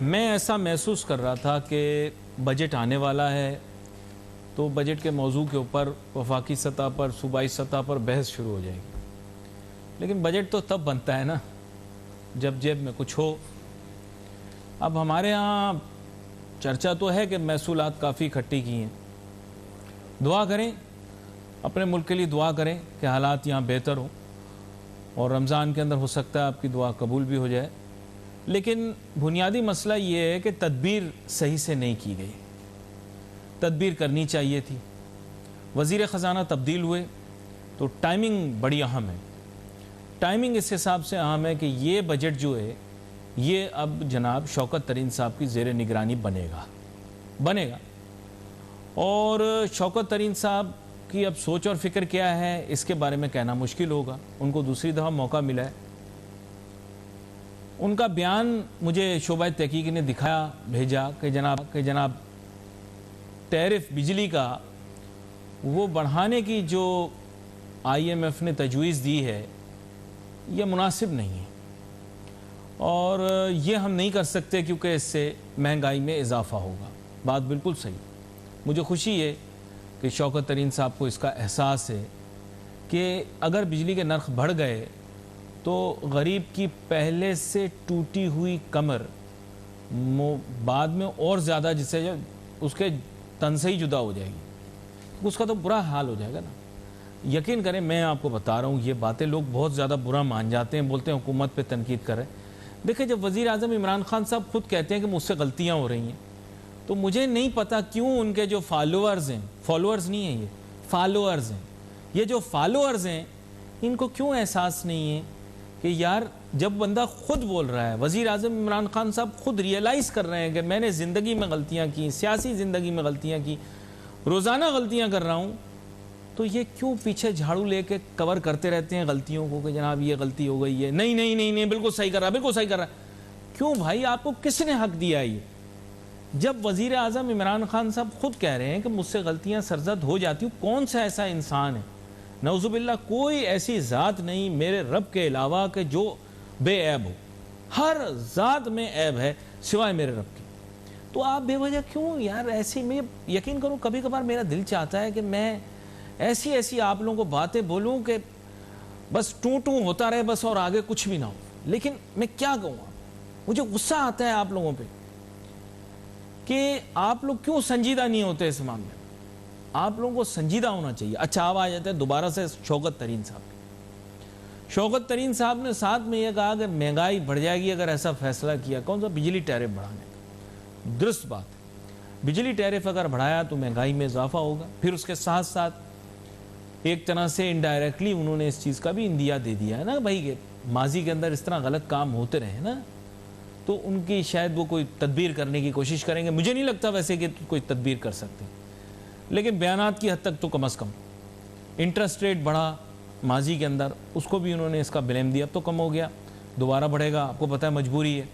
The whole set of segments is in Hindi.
मैं ऐसा महसूस कर रहा था कि बजट आने वाला है तो बजट के मौजू के ऊपर वफाकी सतह पर, सूबाई सतह पर बहस शुरू हो जाएगी। लेकिन बजट तो तब बनता है ना जब जेब में कुछ हो। अब हमारे यहाँ चर्चा तो है कि महसूलात काफ़ी इकट्ठी की हैं। दुआ करें, अपने मुल्क के लिए दुआ करें कि हालात यहाँ बेहतर हों और रमज़ान के अंदर हो सकता है आपकी दुआ कबूल भी हो जाए। लेकिन बुनियादी मसला ये है कि तदबीर सही से नहीं की गई। तदबीर करनी चाहिए थी। वज़ीर ख़जाना तब्दील हुए तो टाइमिंग बड़ी अहम है। टाइमिंग इस हिसाब से अहम है कि ये बजट जो है ये अब जनाब शौकत तरीन साहब की ज़ेर निगरानी बनेगा। और शौकत तरीन साहब की अब सोच और फ़िक्र क्या है इसके बारे में कहना मुश्किल होगा। उनको दूसरी दफ़ा मौका मिला है। उनका बयान मुझे शोबा तहकीक ने भेजा कि जनाब टैरिफ बिजली का वो बढ़ाने की जो IMF ने तजवीज़ दी है ये मुनासिब नहीं है और ये हम नहीं कर सकते क्योंकि इससे महंगाई में इजाफ़ा होगा। बात बिल्कुल सही। मुझे खुशी है कि शौकत तरीन साहब को इसका एहसास है कि अगर बिजली के नर्ख बढ़ गए तो गरीब की पहले से टूटी हुई कमर बाद में और ज़्यादा, जिससे उसके तन से ही जुदा हो जाएगी, उसका तो बुरा हाल हो जाएगा ना। यकीन करें, मैं आपको बता रहा हूँ, ये बातें लोग बहुत ज़्यादा बुरा मान जाते हैं, बोलते हैं हुकूमत पे तनकीद कर रहे हैं। देखिए, जब वज़ीर आज़म इमरान खान साहब खुद कहते हैं कि मुझसे गलतियाँ हो रही हैं, तो मुझे नहीं पता क्यों उनके जो फॉलोअर्स हैं, फॉलोअर्स नहीं हैं, ये फॉलोअर्स हैं, ये जो फॉलोअर्स हैं इनको क्यों एहसास नहीं है कि यार जब बंदा खुद बोल रहा है, वज़ीर आज़म इमरान खान साहब खुद रियलाइज़ कर रहे हैं कि मैंने ज़िंदगी में गलतियाँ की, सियासी ज़िंदगी में गलतियाँ की, रोज़ाना गलतियाँ कर रहा हूँ, तो ये क्यों पीछे झाड़ू लेके कवर करते रहते हैं गलतियों को कि जनाब ये गलती हो गई है, नहीं बिल्कुल सही कर रहा। क्यों भाई, आपको किसने हक दिया ये? जब वज़ीर आज़म इमरान खान साहब खुद कह रहे हैं कि मुझसे गलतियाँ सरजद हो जाती हूँ, कौन सा ऐसा इंसान है, नऊज़ुबिल्लाह, कोई ऐसी ज़ात नहीं मेरे रब के अलावा कि जो बेऐब हो। हर ज़ात में ऐब है सिवाय मेरे रब के। तो आप बेवजह क्यों यार ऐसी, में यकीन करो कभी कभार मेरा दिल चाहता है कि मैं ऐसी आप लोगों को बातें बोलूं कि बस टू होता रहे बस और आगे कुछ भी ना हो। लेकिन मैं क्या कहूँगा, मुझे गुस्सा आता है आप लोगों पे कि आप लोग क्यों संजीदा नहीं होते इस मामले में। आप लोगों को संजीदा होना चाहिए। अच्छा, अब आ जाते हैं दोबारा से शौकत तरीन साहब। शौकत तरीन साहब ने साथ में यह कहा कि महंगाई बढ़ जाएगी अगर ऐसा फैसला किया। कौन सा? बिजली टैरिफ बढ़ाने का। दुरुस्त बात है, बिजली टैरिफ अगर बढ़ाया तो महंगाई में इजाफा होगा। फिर उसके साथ साथ एक तरह से इनडायरेक्टली उन्होंने इस चीज़ का भी इंदिया दे दिया है ना भाई कि माजी के अंदर इस तरह गलत काम होते रहे ना, तो उनकी शायद वो कोई तदबीर करने की कोशिश करेंगे। मुझे नहीं लगता वैसे कि कोई तदबीर कर सकते, लेकिन बयानात की हद तक तो कम अज़ कम। इंटरेस्ट रेट बढ़ा माजी के अंदर, उसको भी उन्होंने इसका ब्लेम दिया। अब तो कम हो गया, दोबारा बढ़ेगा, आपको पता है मजबूरी है।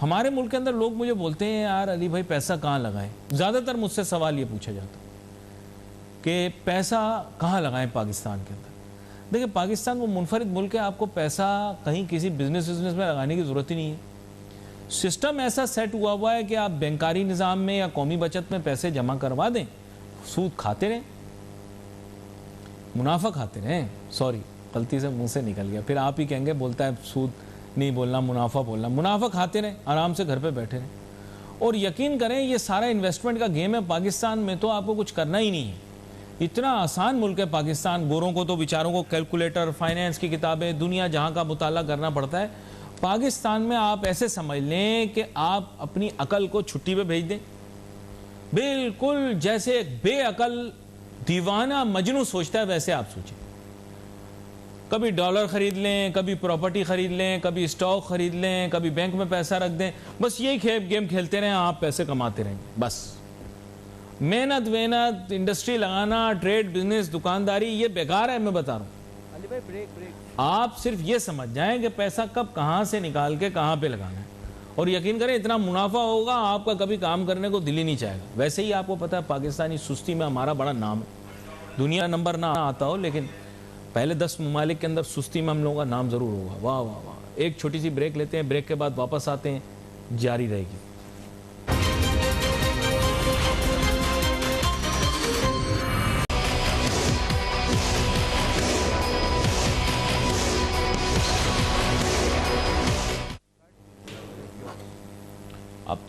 हमारे मुल्क के अंदर लोग मुझे बोलते हैं यार अली भाई पैसा कहाँ लगाएं। ज़्यादातर मुझसे सवाल ये पूछा जाता कि पैसा कहाँ लगाएं पाकिस्तान के अंदर। देखिए, पाकिस्तान वो मुनफरिद मुल्क है, आपको पैसा कहीं किसी बिजनेस में लगाने की ज़रूरत ही नहीं है। सिस्टम ऐसा सेट हुआ है कि आप बैंकारी निज़ाम में या कौमी बचत में पैसे जमा करवा दें, सूद खाते रहें, मुनाफा खाते रहें। सॉरी, गलती से मुंह से निकल गया, फिर आप ही कहेंगे बोलता है सूद नहीं बोलना, मुनाफा बोलना। मुनाफा खाते रहें, आराम से घर पे बैठे रहें। और यकीन करें ये सारा इन्वेस्टमेंट का गेम है पाकिस्तान में, तो आपको कुछ करना ही नहीं है। इतना आसान मुल्क है पाकिस्तान। गोरों को तो बेचारों को कैलकुलेटर, फाइनेंस की किताबें, दुनिया जहाँ का मुताला करना पड़ता है। पाकिस्तान में आप ऐसे समझ लें कि आप अपनी अकल को छुट्टी पे भेज दें, बिल्कुल जैसे एक बेअकल दीवाना मजनू सोचता है वैसे आप सोचें। कभी डॉलर खरीद लें, कभी प्रॉपर्टी खरीद लें, कभी स्टॉक खरीद लें, कभी बैंक में पैसा रख दें, बस यही गेम खेलते रहें, आप पैसे कमाते रहेंगे। बस मेहनत इंडस्ट्री लगाना, ट्रेड बिजनेस, दुकानदारी, ये बेकार है। मैं बता रहा हूँ अली भाई, ब्रेक। आप सिर्फ ये समझ जाएं कि पैसा कब कहाँ से निकाल के कहाँ पे लगाना है, और यकीन करें इतना मुनाफा होगा आपका कभी काम करने को दिल ही नहीं चाहेगा। वैसे ही आपको पता है पाकिस्तानी सुस्ती में हमारा बड़ा नाम है, दुनिया नंबर ना आता हो लेकिन पहले 10 ममालिक के अंदर सुस्ती में हम लोगों का नाम ज़रूर होगा। वाह वाह वाह। एक छोटी सी ब्रेक लेते हैं, ब्रेक के बाद वापस आते हैं, जारी रहेगी।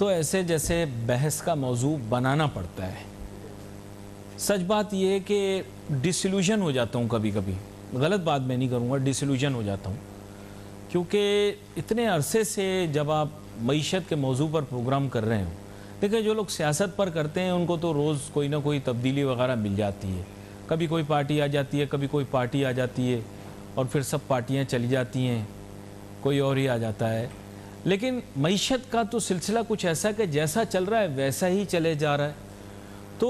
तो ऐसे जैसे बहस का मौजू बनाना पड़ता है। सच बात यह है कि डिसइल्यूजन हो जाता हूँ कभी कभी, गलत बात मैं नहीं करूँगा, डिसइल्यूजन हो जाता हूँ, क्योंकि इतने अरसे से जब आप मईशत के मौजू पर प्रोग्राम कर रहे हो, देखिए जो लोग सियासत पर करते हैं उनको तो रोज़ कोई ना कोई तब्दीली वगैरह मिल जाती है, कभी कोई पार्टी आ जाती है, कभी कोई पार्टी आ जाती है और फिर सब पार्टियां चली जाती हैं, कोई और ही आ जाता है। लेकिन मईशत का तो सिलसिला कुछ ऐसा कि जैसा चल रहा है वैसा ही चले जा रहा है। तो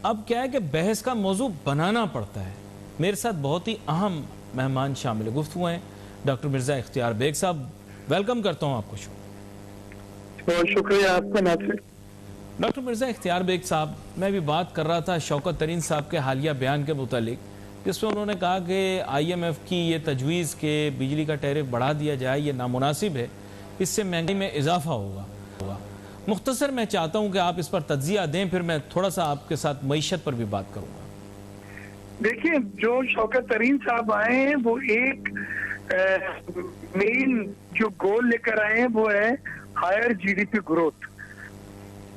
अब क्या है कि बहस का मौजू बनाना पड़ता है। मेरे साथ बहुत ही अहम मेहमान शामिल गुफ्तगू हैं, डॉक्टर मिर्ज़ा इख्तियार बेग साहब, वेलकम करता हूँ आपको शो। बहुत शुक्रिया आपका नासिर। डॉक्टर मिर्ज़ा इख्तियार बेग साहब, मैं भी बात कर रहा था शौकत तरीन साहब के हालिया बयान के मुतालिक, जिसमें उन्होंने कहा कि IMF की ये तजवीज़ के बिजली का टैरिफ बढ़ा दिया जाए ये नामुनासिब है, इससे महंगाई में इजाफा होगा। मुख्तसर मैं चाहता हूँ कि आप इस पर तज्जिया दें, फिर मैं थोड़ा सा आपके साथ मईशत पर भी बात करूँगा। देखिए, जो शौकत तरीन साहब आए हैं वो एक मेन जो गोल लेकर आए हैं वो है हायर GDP ग्रोथ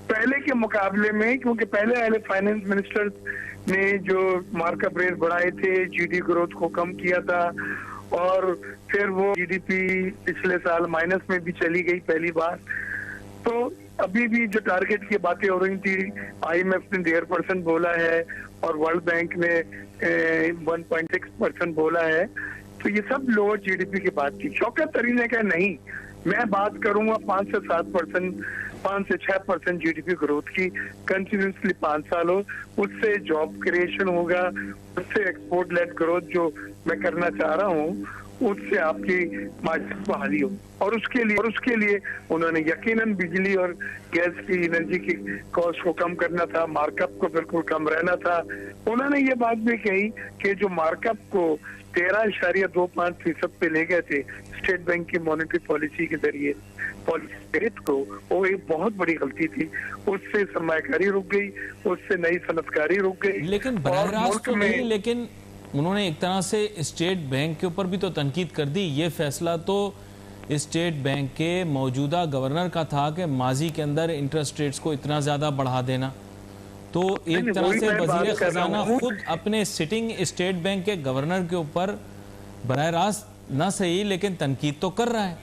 पहले के मुकाबले में, क्योंकि पहले वाले फाइनेंस मिनिस्टर ने जो मार्कअप रेट बढ़ाए थे, GDP ग्रोथ को कम किया था और फिर वो GDP पिछले साल माइनस में भी चली गई पहली बार। तो अभी भी जो टारगेट की बातें हो रही थी, IMF ने 1.5% बोला है और वर्ल्ड बैंक ने 1.6% बोला है, तो ये सब लोअर GDP की बात थी। शौकत तरीन ने कहा नहीं, मैं बात करूंगा 5 से 7%, 5 से 6% GDP ग्रोथ की कंटिन्यूसली 5 साल हो, उससे जॉब क्रिएशन होगा, उससे एक्सपोर्ट लेड ग्रोथ जो मैं करना चाह रहा हूँ उससे आपकी मार्केट बहाली हो। और उसके लिए उन्होंने यकीनन बिजली और गैस की एनर्जी की कॉस्ट को कम करना था, मार्कअप को बिल्कुल कम रहना था। उन्होंने ये बात भी कही कि जो मार्कअप को 13.25% पे ले गए थे स्टेट बैंक की मॉनेटरी पॉलिसी के जरिए पॉलिसी रेट को, वो एक बहुत बड़ी गलती थी। उससे सरमायाकारी रुक गई, उससे नई सनतकारी रुक गई। लेकिन बराह रास्त तो नहीं, लेकिन उन्होंने एक तरह से स्टेट बैंक के ऊपर भी तो तनकीद कर दी। ये फैसला तो स्टेट बैंक के मौजूदा गवर्नर का था कि माजी के अंदर इंटरेस्ट रेट्स को इतना ज़्यादा बढ़ा देना। तो एक तरह से वज़ीर ख़जाना खुद अपने सिटिंग स्टेट बैंक के गवर्नर के ऊपर बराह रास्त ना सही लेकिन तनकीद तो कर रहा है।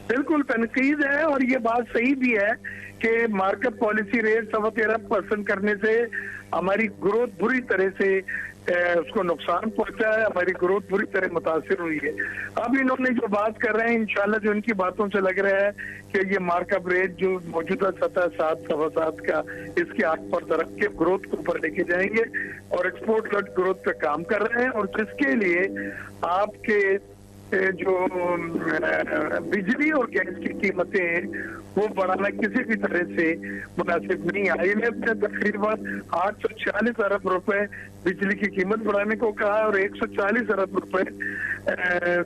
बिल्कुल तनकीद है और ये बात सही भी है कि मार्केट पॉलिसी रेट 13.25% करने से हमारी ग्रोथ बुरी तरह से उसको नुकसान पहुंचा है, हमारी ग्रोथ बुरी तरह मुतासिर हुई है। अब इन्होंने जो बात कर रहे हैं, इंशाल्लाह जो इनकी बातों से लग रहा है कि ये मार्कअप रेट जो मौजूदा सतह 7.7 का, इसके आग पर रख के ग्रोथ को ऊपर लेके जाएंगे और एक्सपोर्ट लेड ग्रोथ पे काम कर रहे हैं। और जिसके लिए आपके जो बिजली और गैस की कीमतें हैं वो बढ़ाना किसी भी तरह से मुनासिब नहीं है। IMF ने तकरीबन 840 अरब रुपए बिजली की कीमत बढ़ाने को कहा और 140 अरब रुपए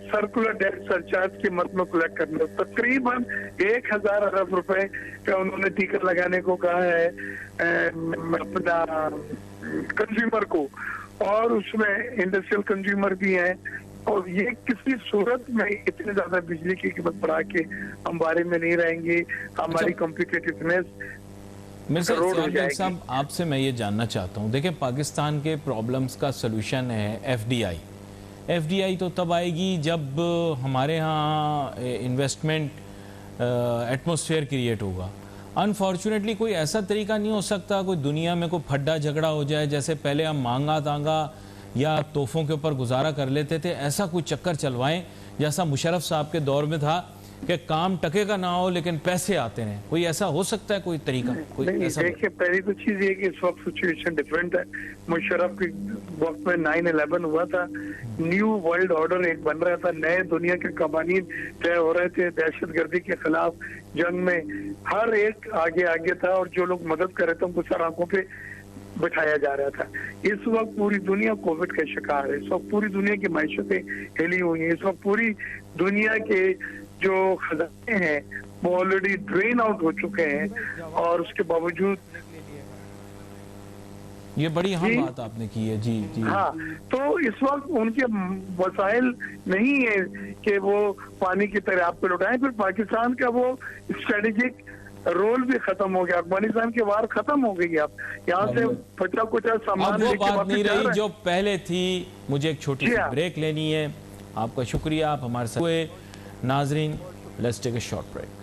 सर्कुलर डेट सरचार्ज की मद में कलेक्ट करने, तकरीबन 1000 अरब रुपए का उन्होंने टीका लगाने को कहा है अपना कंज्यूमर को, और उसमें इंडस्ट्रियल कंज्यूमर भी है। और ये किसी सूरत में इतने ज्यादा बिजली की कीमत बढ़ा के हम बारे में नहीं रहेंगे, हमारी कॉम्पिटिटिवनेस साहब आपसे मैं ये जानना चाहता हूँ, देखिए पाकिस्तान के प्रॉब्लम्स का सलूशन है FDI तो तब आएगी जब हमारे यहाँ इन्वेस्टमेंट एटमॉस्फेयर क्रिएट होगा। अनफॉर्चुनेटली कोई ऐसा तरीका नहीं हो सकता कोई दुनिया में कोई फड्डा झगड़ा हो जाए, जैसे पहले हम मांगा तांगा या तोहफों के ऊपर गुजारा कर लेते थे, ऐसा कोई चक्कर चलवाएं जैसा मुशर्रफ साहब के दौर में था कि काम टकेगा ना हो लेकिन पैसे आते हैं। कोई ऐसा हो सकता है, कोई तरीका? कोई ऐसा? देखिए, पहली तो चीज ये कि इस वक्त सिचुएशन डिफरेंट है। मुशर्रफ के वक्त में 9/11 हुआ था, न्यू वर्ल्ड ऑर्डर एक बन रहा था, नए दुनिया के कवानीन तय हो रहे थे, दहशतगर्दी के खिलाफ जंग में हर एक आगे आगे था और जो लोग मदद कर रहे थे उनको सर आंखों पे बिठाया जा रहा था। इस वक्त पूरी दुनिया कोविड का शिकार है, इस वक्त पूरी दुनिया की मायशतें हिली हुई हैं, इस वक्त पूरी दुनिया के जो खजाने हैं वो ऑलरेडी ड्रेन आउट हो चुके हैं और उसके बावजूद ये बड़ी अहम बात आपने की है। जी हाँ, तो इस वक्त उनके वसाइल नहीं है कि वो पानी की तरह आप पे लुटाएं। फिर पाकिस्तान का वो स्ट्रेटेजिक रोल भी खत्म हो गया, अफगानिस्तान की वार खत्म हो गई। अब यहाँ से फटा कुचा सामान अब वो लेके बात वापस नहीं जा रही रहे जो पहले थी। मुझे एक छोटी जी सी हाँ। ब्रेक लेनी है। आपका शुक्रिया, आप हमारे साथ हुए। नाजरीन, let's take a short break.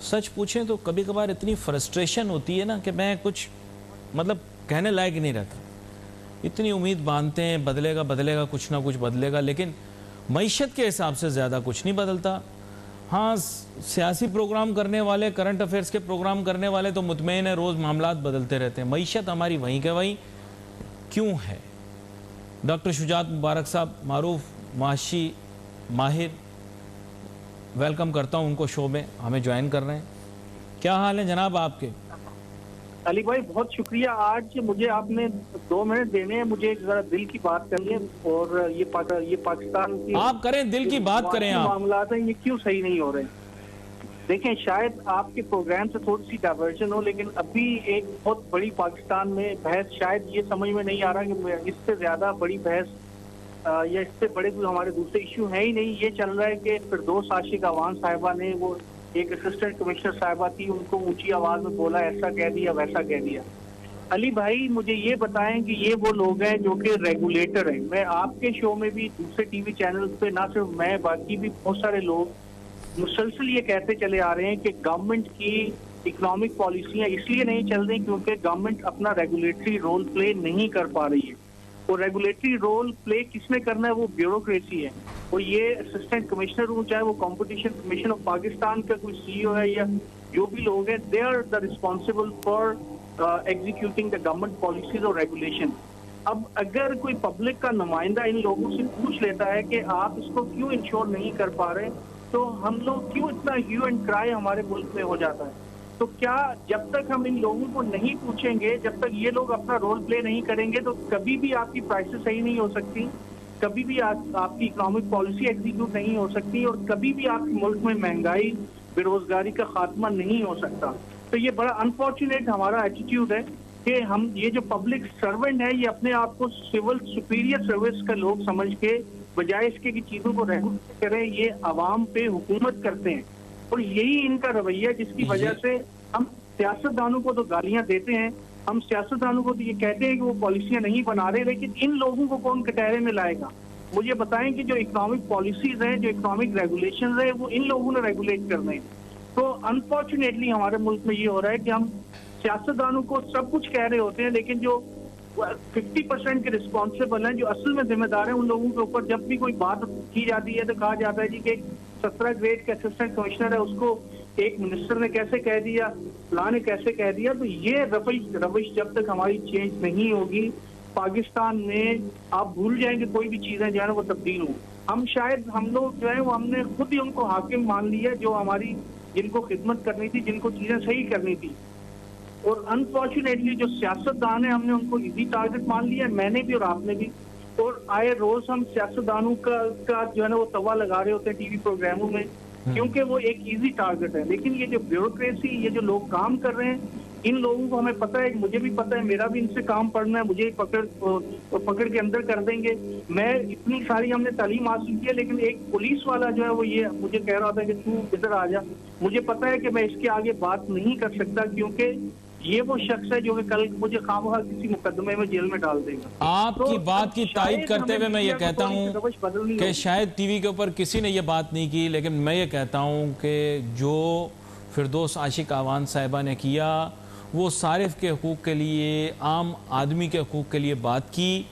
सच पूछें तो कभी कभार इतनी फ्रस्ट्रेशन होती है ना कि मैं कुछ मतलब कहने लायक नहीं रहता। इतनी उम्मीद बांधते हैं बदलेगा बदलेगा, कुछ ना कुछ बदलेगा, लेकिन मईशत के हिसाब से ज़्यादा कुछ नहीं बदलता। हाँ, सियासी प्रोग्राम करने वाले, करंट अफेयर्स के प्रोग्राम करने वाले तो मुतमईन है, रोज़ मामलात बदलते रहते हैं। मईशत हमारी वहीं के वहीं क्यों है? डॉक्टर शुजात मुबारक साहब, मारूफ माशी माहिर, वेलकम करता हूं उनको शो में, हमें ज्वाइन कर रहे हैं। क्या हाल है जनाब आपके? अली भाई बहुत शुक्रिया। आज मुझे आपने 2 मिनट देने हैं, मुझे एक जरा दिल की बात करनी है। और ये पाकिस्तान की आप करें, दिल की बात करें। आप मामलात हैं, ये क्यों सही नहीं हो रहे? देखें, शायद आपके प्रोग्राम से थोड़ी सी डाइवर्जन हो, लेकिन अभी एक बहुत बड़ी पाकिस्तान में बहस, शायद ये समझ में नहीं आ रहा कि इससे ज्यादा बड़ी बहस या इससे बड़े कोई हमारे दूसरे इश्यू है ही नहीं। ये चल रहा है कि फिरदौस आशिक अवान साहिबा ने, वो एक असिस्टेंट कमिश्नर साहिबा थी, उनको ऊंची आवाज में बोला, ऐसा कह दिया वैसा कह दिया। अली भाई मुझे ये बताएं कि ये वो लोग हैं जो कि रेगुलेटर हैं। मैं आपके शो में भी, दूसरे टीवी चैनल पे, ना सिर्फ मैं, बाकी भी बहुत सारे लोग मुसलसल ये कहते चले आ रहे हैं कि गवर्नमेंट की इकोनॉमिक पॉलिसियां इसलिए नहीं चल रही क्योंकि गवर्नमेंट अपना रेगुलेटरी रोल प्ले नहीं कर पा रही है। वो रेगुलेटरी रोल प्ले किसने करना है? वो ब्यूरोक्रेसी है। वो ये असिस्टेंट कमिश्नर हो, चाहे वो कंपटीशन कमीशन ऑफ पाकिस्तान का कोई सीईओ है या जो भी लोग हैं, they are the responsible for executing the government policies और रेगुलेशन। अब अगर कोई पब्लिक का नुमाइंदा इन लोगों से पूछ लेता है कि आप इसको क्यों इंश्योर नहीं कर पा रहे, तो हम लोग क्यों इतना ह्यू एंड क्राई हमारे मुल्क में हो जाता है। तो क्या जब तक हम इन लोगों को नहीं पूछेंगे, जब तक ये लोग अपना रोल प्ले नहीं करेंगे, तो कभी भी आपकी प्राइसेस सही नहीं हो सकती, कभी भी आपकी इकोनॉमिक पॉलिसी एग्जीक्यूट नहीं हो सकती, और कभी भी आपके मुल्क में महंगाई, बेरोजगारी का खात्मा नहीं हो सकता। तो ये बड़ा अनफॉर्चुनेट हमारा एटीट्यूड है कि हम ये जो पब्लिक सर्वेंट है, ये अपने आप को सिविल सुपीरियर सर्विस का लोग समझ के, बजाय इसके कि चीजों को रेगुलेट करें, ये आवाम पे हुकूमत करते हैं। और यही इनका रवैया, जिसकी वजह से हम सियासतदानों को तो गालियां देते हैं, हम सियासतदानों को तो ये कहते हैं कि वो पॉलिसियां नहीं बना रहे, लेकिन इन लोगों को कौन कटहरे में लाएगा? मुझे बताएं कि जो इकोनॉमिक पॉलिसीज हैं, जो इकोनॉमिक रेगुलेशन है, वो इन लोगों ने रेगुलेट करने हैं। तो अनफॉर्चुनेटली हमारे मुल्क में ये हो रहा है कि हम सियासतदानों को सब कुछ कह रहे होते हैं, लेकिन जो 50% के रिस्पॉन्सिबल हैं, जो असल में जिम्मेदार हैं, उन लोगों के ऊपर जब भी कोई बात की जाती है तो कहा जाता है जी कि 17 ग्रेड का असिस्टेंट कमिश्नर है, उसको एक मिनिस्टर ने कैसे कह दिया, फलां ने कैसे कह दिया। तो ये रविश जब तक हमारी चेंज नहीं होगी, पाकिस्तान में आप भूल जाएंगे कोई भी चीजें जो है ना वो तब्दील हो। हम लोग जो है वो हमने खुद ही उनको हाकिम मान लिया, जो हमारी, जिनको खिदमत करनी थी, जिनको चीजें सही करनी थी। और अनफॉर्चुनेटली जो सियासतदान है, हमने उनको इजी टारगेट मान लिया, मैंने भी और आपने भी। और आए रोज हम सियासतदानों का जो है ना वो तवा लगा रहे होते हैं टीवी प्रोग्रामों में, क्योंकि वो एक इजी टारगेट है। लेकिन ये जो ब्यूरोक्रेसी, ये जो लोग काम कर रहे हैं, इन लोगों को हमें पता है, मुझे भी पता है, मेरा भी इनसे काम पढ़ना है, मुझे पकड़ के अंदर कर देंगे। मैं इतनी सारी हमने तालीम हासिल की है, लेकिन एक पुलिस वाला जो है वो ये मुझे कह रहा था कि तू इधर आ जा। मुझे पता है कि मैं इसके आगे बात नहीं कर सकता, क्योंकि ये वो शख्स है जो कि कल मुझे खामखा किसी मुकदमे में जेल में डाल देगा। आपकी बात की तायद करते हुए मैं ये कहता हूँ कि शायद टीवी के ऊपर किसी ने ये बात नहीं की, लेकिन मैं ये कहता हूँ कि जो फिरदौस आशिक अवान साहिबा ने किया, वो सारिफ के हकूक़ के लिए, आम आदमी के हकूक़ के लिए बात की।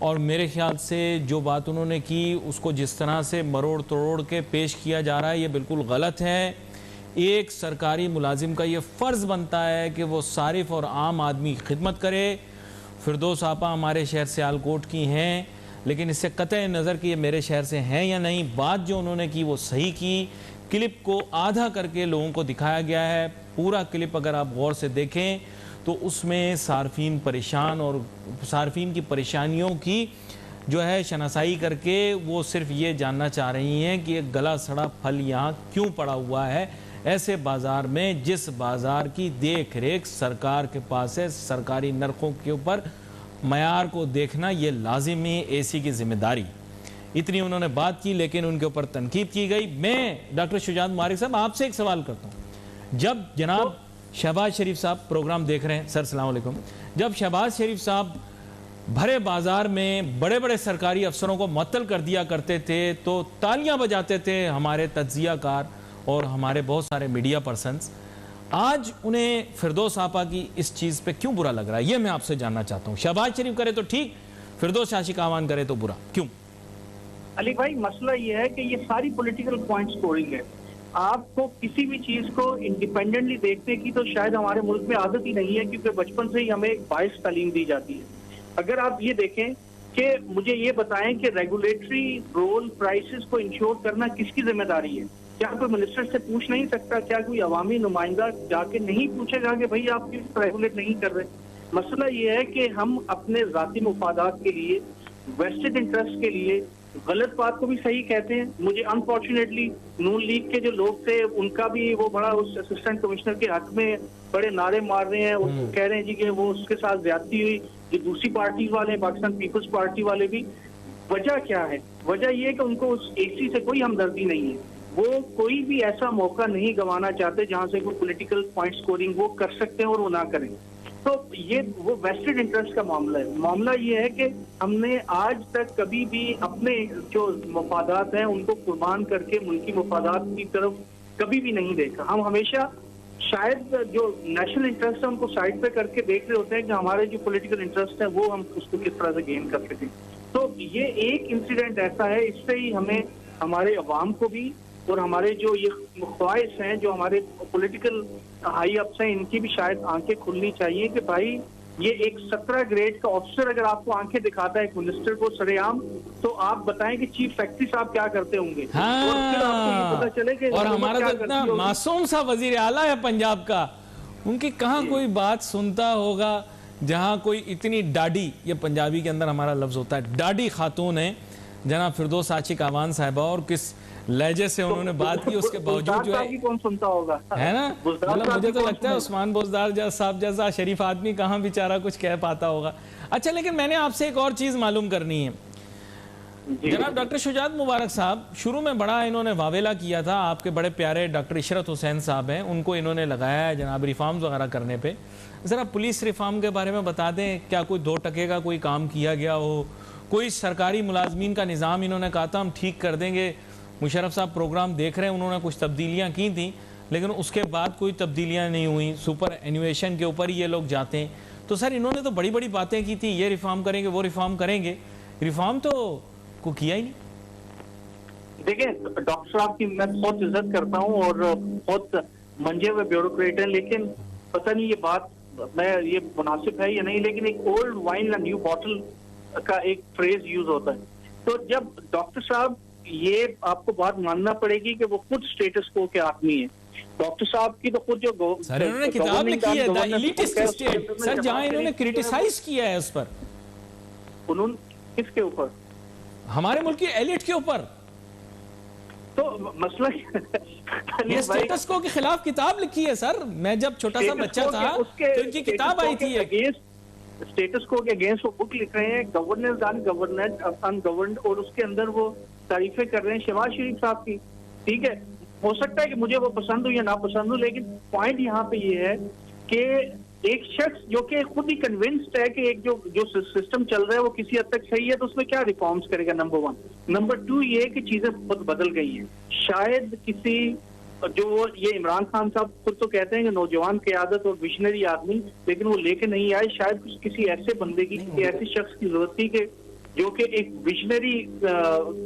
और मेरे ख्याल से जो बात उन्होंने की, उसको जिस तरह से मरोड़ तोड़ के पेश किया जा रहा है, ये बिल्कुल गलत है। एक सरकारी मुलाजिम का ये फ़र्ज़ बनता है कि वो सारिफ और आम आदमी की खिदमत करे। फिरदौस आपा हमारे शहर सियालकोट की हैं, लेकिन इससे कतई नज़र कि ये मेरे शहर से हैं या नहीं, बात जो उन्होंने की वो सही की। क्लिप को आधा करके लोगों को दिखाया गया है। पूरा क्लिप अगर आप गौर से देखें तो उसमें सार्फिन परेशान और सार्फिन की परेशानियों की जो है शनासाई करके वो सिर्फ ये जानना चाह रही हैं कि एक गला सड़ा फल यहाँ क्यों पड़ा हुआ है ऐसे बाज़ार में, जिस बाज़ार की देख रेख सरकार के पास है, सरकारी नरखों के ऊपर मयार को देखना ये लाजिमी एसी की जिम्मेदारी। इतनी उन्होंने बात की, लेकिन उनके ऊपर तनकीद की गई। मैं डॉक्टर शुजात मुबारक साहब आपसे एक सवाल करता हूँ, जब जनाब शहबाज शरीफ साहब प्रोग्राम देख रहे हैं, सर अस्सलाम वालेकुम, जब शहबाज शरीफ साहब भरे बाजार में बड़े बड़े सरकारी अफसरों को मुअत्तल कर दिया करते थे तो तालियां बजाते थे हमारे तज्जियाकार और हमारे बहुत सारे मीडिया पर्सन्स, आज उन्हें फिरदौस आपा की इस चीज़ पे क्यों बुरा लग रहा है, ये मैं आपसे जानना चाहता हूँ। शहबाज शरीफ करे तो ठीक, फिरदौस आशिक आवान करे तो बुरा, क्यों? अली भाई, मसला ये है कि ये सारी पॉलिटिकल पॉइंट स्कोरिंग है। आपको किसी भी चीज को इंडिपेंडेंटली देखने की तो शायद हमारे मुल्क में आदत ही नहीं है, क्योंकि बचपन से ही हमें एक बायस तालीम दी जाती है। अगर आप ये देखें कि मुझे ये बताएं कि रेगुलेटरी रोल प्राइसेस को इंश्योर करना किसकी जिम्मेदारी है? क्या कोई मिनिस्टर से पूछ नहीं सकता? क्या कोई अवामी नुमाइंदा जाके नहीं पूछेगा कि भाई आप क्यों रेगुलेट नहीं कर रहे? मसला ये है कि हम अपने जाती मुफादात के लिए, वेस्टेड इंटरेस्ट के लिए गलत बात को भी सही कहते हैं। मुझे अनफॉर्चुनेटली नून लीग के जो लोग थे उनका भी वो बड़ा उस असिस्टेंट कमिश्नर के हक में बड़े नारे मार रहे हैं, उसको कह रहे हैं जी कि वो उसके साथ ज्यादती हुई। जो दूसरी पार्टी वाले, पाकिस्तान पीपल्स पार्टी वाले भी, वजह क्या है? वजह ये है कि उनको उस एसी से कोई हमदर्दी नहीं है। वो कोई भी ऐसा मौका नहीं गंवाना चाहते जहां से वो पॉलिटिकल पॉइंट स्कोरिंग वो कर सकते हैं और वो ना करें। तो ये वो वेस्टेड इंटरेस्ट का मामला है। मामला ये है कि हमने आज तक कभी भी अपने जो मफादात हैं उनको कुर्बान करके मुल्की मफादात की तरफ कभी भी नहीं देखा। हम हमेशा शायद जो नेशनल इंटरेस्ट है उनको साइड पे करके देख रहे होते हैं कि हमारे जो पॉलिटिकल इंटरेस्ट है वो हम उसको किस तरह से गेन कर सकें। तो ये एक इंसिडेंट ऐसा है, इससे ही हमें हमारे अवाम को भी और हमारे जो ये ख्वाहिश हैं, जो हमारे पॉलिटिकल हाई अप्स हैं, इनकी भी शायद आंखें खुलनी चाहिए कि भाई ये एक 17 ग्रेड का ऑफिसर अगर आपको आंखें दिखाता है एक मिनिस्टर को सरेआम, तो आप बताएं कि चीफ सेक्रेटरी साहब क्या करते होंगे। हाँ, और फिर आपको ये पता चले कि और हमारा तो इतना मासूम सा वजीर आला है पंजाब का, उनकी कहाँ कोई बात सुनता होगा जहां कोई इतनी डाडी, ये पंजाबी के अंदर हमारा लफ्ज होता है, डाडी खातून है जनाब फिरदौस आशिक आवान साहिबा, और किस लहजे से उन्होंने बात की, उसके बावजूद जो है कौन सुनता होगा, है ना, मतलब मुझे तो लगता है उस्मान बोजदार साहब जैसा शरीफ आदमी कहाँ बेचारा कुछ कह पाता होगा। अच्छा, लेकिन मैंने आपसे एक और चीज मालूम करनी है। जनाब डॉक्टर शुजात मुबारक साहब, शुरू में बड़ा इन्होंने वावेला किया था, आपके बड़े प्यारे डॉक्टर इशरत हुसैन साहब हैं, उनको इन्होंने लगाया है जनाब रिफॉर्म्स वगैरह करने पे। ज़रा पुलिस रिफॉर्म के बारे में बता दें, क्या कोई 2 टके का कोई काम किया गया हो? कोई सरकारी मुलाजमीन का निज़ाम इन्होंने कहा था हम ठीक कर देंगे, मुशर्रफ साहब प्रोग्राम देख रहे हैं, उन्होंने कुछ तब्दीलियाँ की थी, लेकिन उसके बाद कोई तब्दीलियाँ नहीं हुई, सुपर एनुएशन के ऊपर ही ये लोग जाते हैं। तो सर इन्होंने तो बड़ी बड़ी बातें की थी, ये रिफॉर्म करेंगे, वो रिफॉर्म करेंगे, रिफॉर्म तो को किया ही नहीं। देखिए, डॉक्टर साहब की मैं बहुत इज्जत करता हूँ और बहुत मंजे हुए ब्यूरोक्रेट हैं, लेकिन पता नहीं ये बात मैं ये मुनासिब है या नहीं, लेकिन एक ओल्ड वाइन न्यू बॉटल का एक फ्रेज यूज होता है। तो जब डॉक्टर साहब, ये आपको बात मानना पड़ेगी कि वो खुद स्टेटस को के आदमी है। डॉक्टर साहब की तो खुद जो सर इन्होंने किताब लिखी है द एलिटिस्ट स्टेट, सर जहां इन्होंने क्रिटिसाइज किया है उस पर, उन्होंने किसके ऊपर? हमारे मुल्क की एलिट के ऊपर। तो मसला ये स्टेटस को के खिलाफ किताब लिखी है सर। मैं जब छोटा सा बच्चा था तो इनकी किताब आई थी, स्टेटस को के अगेंस्ट वो बुक लिख रहे हैं, गवर्नेंस अनगवर्नड, और उसके अंदर वो तारीफें कर रहे हैं शहबाज शरीफ साहब की। ठीक है, हो सकता है कि मुझे वो पसंद हो या ना पसंद हो, लेकिन पॉइंट यहाँ पे ये है कि एक शख्स जो कि खुद ही कन्विंस्ड है कि एक जो सिस्टम चल रहा है वो किसी हद तक सही है, तो उसमें क्या रिफॉर्म्स करेगा? नंबर 1। नंबर 2 ये कि चीजें बहुत बदल गई हैं। शायद किसी जो ये इमरान खान साहब खुद तो कहते हैं कि नौजवान क़यादत और विजनरी आदमी, लेकिन वो लेके नहीं आए। शायद किसी ऐसे बंदे की, ऐसे शख्स की जरूरत थी कि जो कि एक विजनरी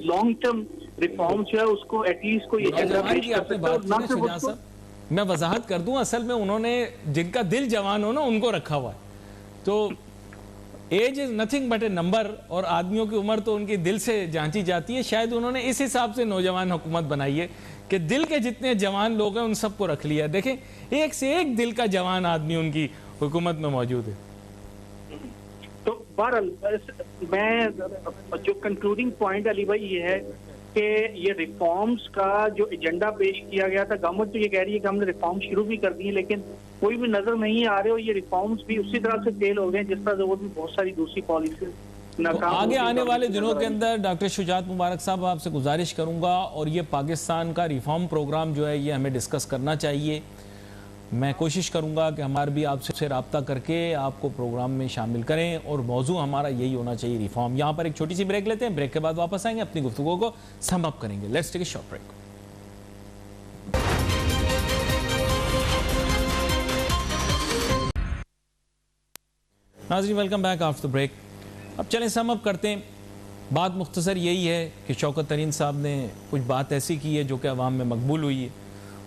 लॉन्ग टर्म रिफॉर्म जो है उसको एटलीस्ट कोई एजेंडा पेश कर सकता है। मैं वजाहत कर दूं, असल में उन्होंने जिनका दिल जवान हो ना उनको रखा हुआ है। तो age is nothing but a number, और आदमियों की उम्र तो उनकी दिल से जांची जाती है। शायद उन्होंने इस हिसाब से नौजवान हुकूमत बनाई है कि दिल के जितने जवान लोग हैं उन सबको रख लिया। देखें, एक से एक दिल का जवान आदमी उनकी हुकूमत में मौजूद है। तो बहरहाल मैं जो कंक्लूडिंग पॉइंट अली भाई ये है कि ये रिफॉर्म्स का जो एजेंडा पेश किया गया था, गवर्नमेंट तो ये कह रही है कि हमने रिफॉर्म शुरू भी कर दिए, लेकिन कोई भी नजर नहीं आ रहे और ये रिफॉर्म्स भी उसी तरह से फेल हो गए जिस तरह और भी बहुत सारी दूसरी पॉलिसी तो आगे आने वाले दिनों के अंदर डॉक्टर शुजात मुबारक साहब आपसे गुजारिश करूंगा, और ये पाकिस्तान का रिफॉर्म प्रोग्राम जो है ये हमें डिस्कस करना चाहिए। मैं कोशिश करूंगा कि हमारे भी आपसे रब्ता करके आपको प्रोग्राम में शामिल करें, और मौजू हमारा यही होना चाहिए, रिफॉर्म। यहाँ पर एक छोटी सी ब्रेक लेते हैं, ब्रेक के बाद वापस आएंगे, अपनी गुफ्तगू को सम अप करेंगे। Let's take a short break. नाज़रीन, वेलकम बैक आफ्टर ब्रेक। अब चलें सम अप करते हैं। बात मुख्तसर यही है कि शौकत तरीन साहब ने कुछ बात ऐसी की है जो कि अवाम में मकबूल हुई है,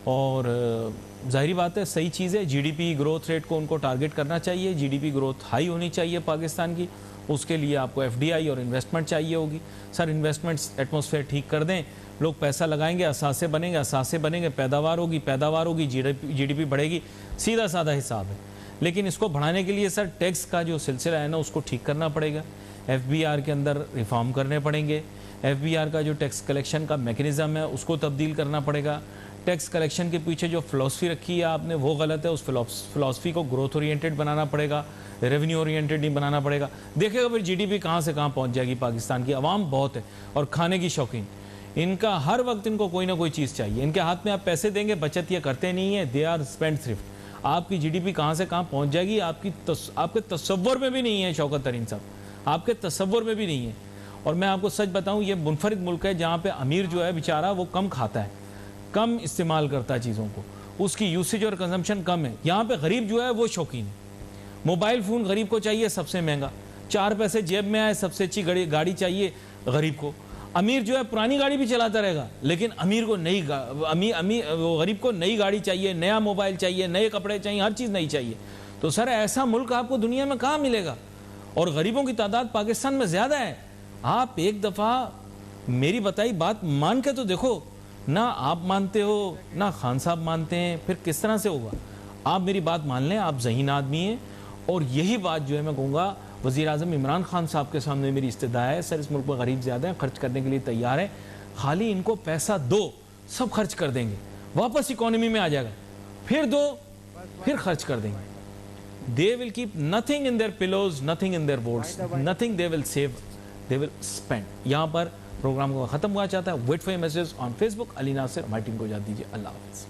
और ज़ाहिरी बात है, सही चीज़ है। जीडीपी ग्रोथ रेट को उनको टारगेट करना चाहिए, जीडीपी ग्रोथ हाई होनी चाहिए पाकिस्तान की। उसके लिए आपको एफडीआई और इन्वेस्टमेंट चाहिए होगी। सर, इन्वेस्टमेंट्स एटमॉस्फेयर ठीक कर दें, लोग पैसा लगाएंगे, असासे बनेंगे, असासे बनेंगे, पैदावार होगी, जीडीपी बढ़ेगी। सीधा साधा हिसाब है। लेकिन इसको बढ़ाने के लिए सर टैक्स का जो सिलसिला है ना, उसको ठीक करना पड़ेगा। एफबीआर के अंदर रिफॉर्म करने पड़ेंगे। एफबीआर का जो टैक्स कलेक्शन का मैकेनिज़्म है उसको तब्दील करना पड़ेगा। टैक्स कलेक्शन के पीछे जो फ़िलॉसफी रखी है आपने वो गलत है, उस फ़िलॉसफी को ग्रोथ ओरिएंटेड बनाना पड़ेगा, रेवेन्यू ओरिएंटेड नहीं बनाना पड़ेगा। देखिएगा फिर जीडीपी कहाँ से कहाँ पहुँच जाएगी। पाकिस्तान की आवाम बहुत है और खाने की शौकीन, इनका हर वक्त इनको कोई ना कोई चीज़ चाहिए। इनके हाथ में आप पैसे देंगे, बचत ये करते नहीं है, दे आर स्पेंड थ्रिफ्ट। आपकी जीडीपी कहाँ से कहाँ पहुँच जाएगी आपके तसव्वुर में भी नहीं है शौकत तरीन साहब, आपके तसव्वुर में भी नहीं है। और मैं आपको सच बताऊँ, ये मुनफरिद मुल्क है जहाँ पे अमीर जो है बेचारा वो कम खाता है, कम इस्तेमाल करता है चीज़ों को, उसकी यूसेज और कंजम्पशन कम है। यहाँ पे गरीब जो है वो शौकीन है। मोबाइल फ़ोन गरीब को चाहिए सबसे महंगा, 4 पैसे जेब में आए सबसे अच्छी गाड़ी चाहिए गरीब को। अमीर जो है पुरानी गाड़ी भी चलाता रहेगा, लेकिन अमीर को नई गरीब को नई गाड़ी चाहिए, नया मोबाइल चाहिए, नए कपड़े चाहिए, हर चीज़ नई चाहिए। तो सर ऐसा मुल्क आपको दुनिया में कहाँ मिलेगा? और गरीबों की तादाद पाकिस्तान में ज़्यादा है। आप एक दफ़ा मेरी बताई बात मान के तो देखो ना, आप मानते हो ना खान साहब मानते हैं, फिर किस तरह से होगा? आप मेरी बात मान लें, आप ज़हीन आदमी हैं, और यही बात जो है मैं कहूँगा वज़ीर आज़म इमरान खान साहब के सामने मेरी इस्तदा है। सर, इस मुल्क में गरीब ज़्यादा हैं, खर्च करने के लिए तैयार है, खाली इनको पैसा दो, सब खर्च कर देंगे, वापस इकोनॉमी में आ जाएगा, फिर दो, फिर खर्च कर देंगे। They will keep nothing in their pillows, nothing in their votes, nothing they will save, they will spend. यहाँ पर प्रोग्राम को खत्म हुआ चाहता है। Wait for your message on Facebook. Ali Nasir, हमारी टीम को इजाज़त दीजिए। अल्लाह हाफ़िज़।